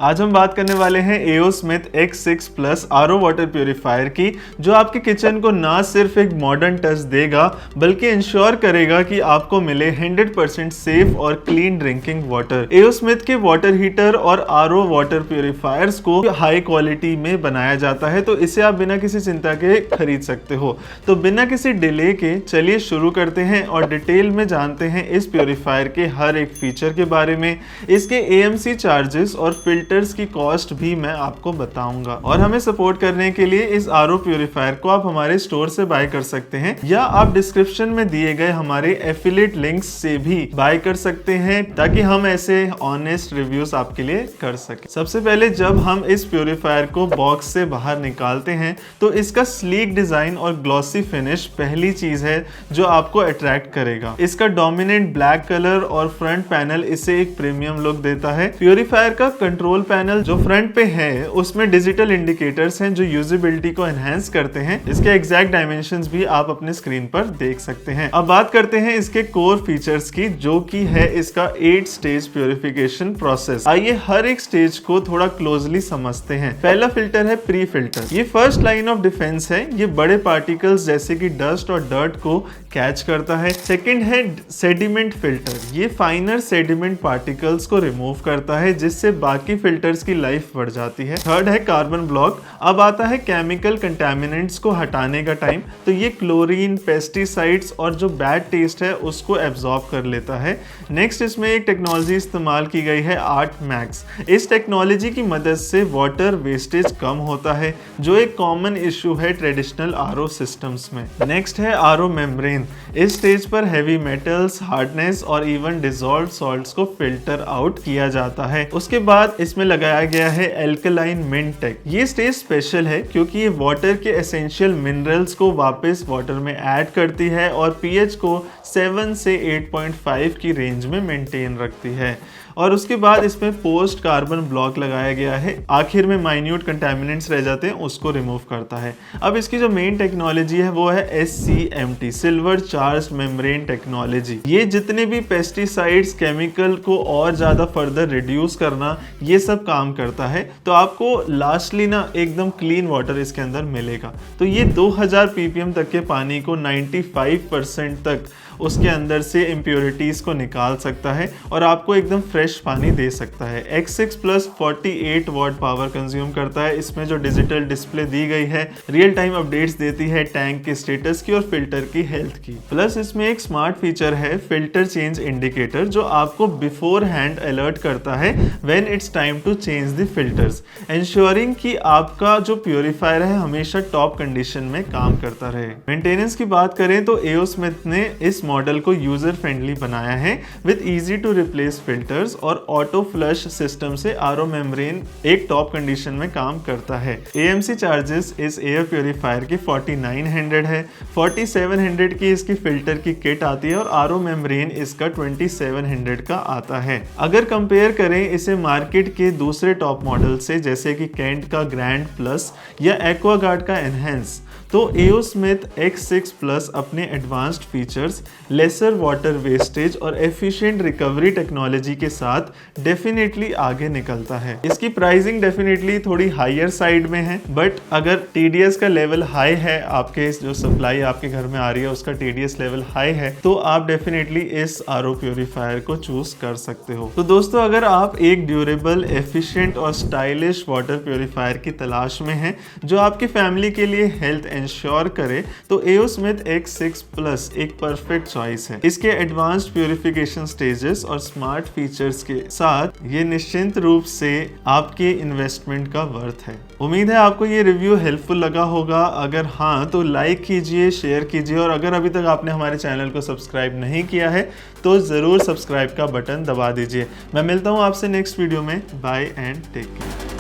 आज हम बात करने वाले हैं AO Smith X6 Plus RO water purifier की, जो आपके किचन को ना सिर्फ एक मॉडर्न टच देगा बल्कि इंश्योर करेगा कि आपको मिले 100% सेफ और clean drinking water. AO Smith के वाटर हीटर और RO वाटर प्यूरिफायर्स को हाई क्वालिटी में बनाया जाता है, तो इसे आप बिना किसी चिंता के खरीद सकते हो। तो बिना किसी डिले के चलिए शुरू करते हैं और डिटेल में जानते हैं इस प्यूरिफायर के हर एक फीचर के बारे में, इसके AMC चार्जेस और फिल्टर्स की कॉस्ट भी मैं आपको बताऊंगा। और हमें सपोर्ट करने के लिए इस RO प्यूरिफायर को आप हमारे स्टोर से बाय कर सकते हैं या आप डिस्क्रिप्शन में दिए गए हमारे एफिलिएट लिंक्स से भी बाय कर सकते हैं, ताकि हम ऐसे ऑनेस्ट रिव्यूज आपके लिए कर सकें। सबसे पहले जब हम इस प्यूरिफायर को बॉक्स से बाहर निकालते हैं तो इसका स्लीक डिजाइन और ग्लॉसी फिनिश पहली चीज है जो आपको अट्रैक्ट करेगा। इसका डोमिनेंट ब्लैक कलर और फ्रंट पैनल इसे एक प्रीमियम लुक देता है। प्यूरिफायर का कंट्रोल पैनल जो फ्रंट पे है उसमें डिजिटल इंडिकेटर्स हैं जो यूजेबिलिटी को एनहांस करते हैं। इसके एग्जैक्ट डायमेंशंस भी आप अपने स्क्रीन पर देख सकते हैं। अब बात करते हैं इसके कोर फीचर्स की, जो कि है इसका 8 स्टेज प्यूरिफिकेशन प्रोसेस। आइए हर एक स्टेज को थोड़ा क्लोजली समझते हैं। पहला फिल्टर है प्री फिल्टर। ये फर्स्ट लाइन ऑफ डिफेंस है, ये बड़े पार्टिकल्स जैसे कि डस्ट और डर्ट को कैच करता है। सेकेंड है सेडिमेंट फिल्टर। ये फाइनर सेडिमेंट पार्टिकल्स को रिमूव करता है, जिससे बाकी फिल्टर्स की लाइफ बढ़ जाती है। थर्ड है कार्बन ब्लॉक। अब आता है केमिकल कंटामिनेंट्स को हटाने का टाइम, तो ये क्लोरीन, पेस्टिसाइड्स और जो बैड टेस्ट है उसको एब्जॉर्ब कर लेता है। नेक्स्ट इसमें एक टेक्नोलॉजी इस्तेमाल की गई है आर्ट मैक्स। इस टेक्नोलॉजी की मदद से वाटर वेस्टेज कम होता है, जो एक कॉमन इशू है ट्रेडिशनल RO सिस्टम्स में। नेक्स्ट है RO मेम्ब्रेन। इस स्टेज पर हैवी मेटल्स, हार्डनेस और इवन डिसॉल्व्ड सॉल्ट्स को फिल्टर आउट किया जाता है। उसके बाद इसमें लगाया गया है एल्कलाइन मिंटेक। ये स्टेज स्पेशल है क्योंकि ये वाटर के एसेंशियल मिनरल्स को वापस वाटर में ऐड करती है और pH को 7 से 8.5 की रेंज में मेंटेन रखती है। और उसके बाद इसमें पोस्ट कार्बन ब्लॉक लगाया गया है, आखिर में माइन्यूट कंटामिनेंट्स रह जाते हैं उसको रिमूव करता है। अब इसकी जो मेन टेक्नोलॉजी है वो है SCMT, silver charged membrane technology. ये जितने भी पेस्टिसाइड्स, केमिकल को और ज्यादा फर्दर रिड्यूस करना, ये सब काम करता है। तो आपको लास्टली ना एकदम क्लीन वाटर इसके अंदर मिलेगा। तो ये 2000 ppm तक के पानी को 95% तक उसके अंदर से इम्प्योरिटीज को निकाल सकता है और आपको एकदम फ्रेश पानी दे सकता है। X6 Plus 48 watt power consume करता है। इसमें जो डिजिटल डिस्प्ले दी गई है रियल टाइम अपडेट्स देती है टैंक के स्टेटस की और फिल्टर की हेल्थ की। प्लस इसमें एक स्मार्ट फीचर है फिल्टर चेंज इंडिकेटर, जो आपको बिफोर हैंड अलर्ट करता है when it's time to change the filters, ensuring कि आपका जो प्यूरिफायर है हमेशा टॉप कंडीशन में काम करता रहे। मेंटेनेंस की बात करें तो AO Smith ने इस मॉडल को यूजर फ्रेंडली बनाया है with easy to replace filters और ऑटो फ्लश सिस्टम से RO मेम्ब्रेन एक टॉप कंडीशन में काम करता है। AMC चार्जेस इस एयर प्यूरिफायर की 4900 है। 4700 की इसकी फिल्टर की किट आती है और RO मेम्ब्रेन इसका 2700 का आता है। अगर कंपेयर करें इसे मार्केट के दूसरे टॉप मॉडल से, जैसे कि केंट का ग्रैंड प्लस या एक्वागार्ड का एनहेंस, तो AO Smith X6 Plus अपने advanced features, lesser water wastage और एफिशिएंट रिकवरी टेक्नोलॉजी के साथ डेफिनेटली आगे निकलता है। इसकी प्राइसिंग डेफिनेटली थोड़ी हायर साइड में है, बट अगर TDS का लेवल हाई है, आपके जो सप्लाई आपके घर में आ रही है उसका TDS लेवल हाई है, तो आप डेफिनेटली इस RO प्यूरिफायर को चूज कर सकते हो। तो दोस्तों, अगर आप एक ड्यूरेबल, एफिशिएंट और स्टाइलिश वाटर प्यूरिफायर की तलाश में हैं जो आपकी फैमिली के लिए हेल्थ इंश्योर करे, तो AO Smith X6 Plus एक परफेक्ट चॉइस है। इसके एडवांस्ड प्यूरिफिकेशन स्टेजेस और स्मार्ट फीचर्स के साथ ये निश्चिंत रूप से आपके इन्वेस्टमेंट का वर्थ है। उम्मीद है आपको ये रिव्यू हेल्पफुल लगा होगा। अगर हाँ तो लाइक कीजिए, शेयर कीजिए और अगर अभी तक आपने हमारे चैनल को सब्सक्राइब नहीं किया है तो जरूर सब्सक्राइब का बटन दबा दीजिए। मैं मिलता हूँ आपसे नेक्स्ट वीडियो में। Bye and take care.